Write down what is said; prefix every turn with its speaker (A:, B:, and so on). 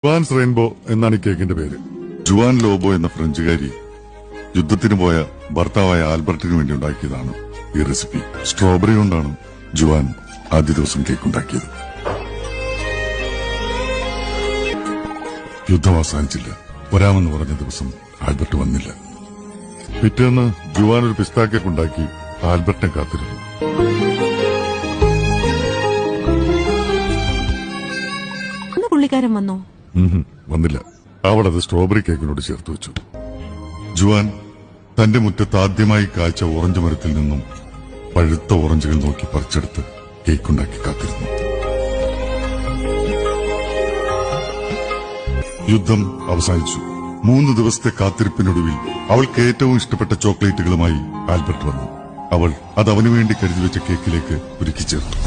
A: Juan's rainbow എന്നാണ് ഈ കേക്കിന്റെ പേര്.
B: ജുവാൻ ലോബോ എന്ന ഫ്രഞ്ചുകാരി യുദ്ധത്തിന് പോയ ഭർത്താവായ ആൽബർട്ടിന് വേണ്ടി ഉണ്ടാക്കിയതാണ് ഈ റെസിപ്പി. സ്ട്രോബെറി കൊണ്ടാണ് ജുവാൻ ആദ്യ ദിവസം കേക്ക് ഉണ്ടാക്കിയത്. യുദ്ധം അവസാനിച്ചില്ല. വരാമെന്ന് പറഞ്ഞ ദിവസം ആൽബർട്ട് വന്നില്ല. പിറ്റേന്ന് ജുവാൻ ഒരു പിസ്താ കേക്ക് ഉണ്ടാക്കി ആൽബർട്ടിനെ കാത്തിരുന്നു.
C: പുള്ളിക്കാരൻ വന്നോ?
A: വന്നില്ല. അവളത് സ്ട്രോബെറി കേക്കിനോട് ചേർത്ത് വെച്ചു. ജുവാൻ തന്റെ മുറ്റത്ത് ആദ്യമായി കാഴ്ച ഓറഞ്ച് മരത്തിൽ നിന്നും പഴുത്ത ഓറഞ്ചുകൾ നോക്കി പറിച്ചെടുത്ത് കേക്കുണ്ടാക്കി കാത്തിരുന്നു. യുദ്ധം അവസാനിച്ചു. 3 ദിവസത്തെ കാത്തിരിപ്പിനൊടുവിൽ അവൾക്ക് ഏറ്റവും ഇഷ്ടപ്പെട്ട ചോക്ലേറ്റുകളുമായി ആൽബർട്ട് വന്നു. അവൾ അത് അവനു വേണ്ടി കരുതി വെച്ച കേക്കിലേക്ക് ഒരുക്കി ചേർത്തു.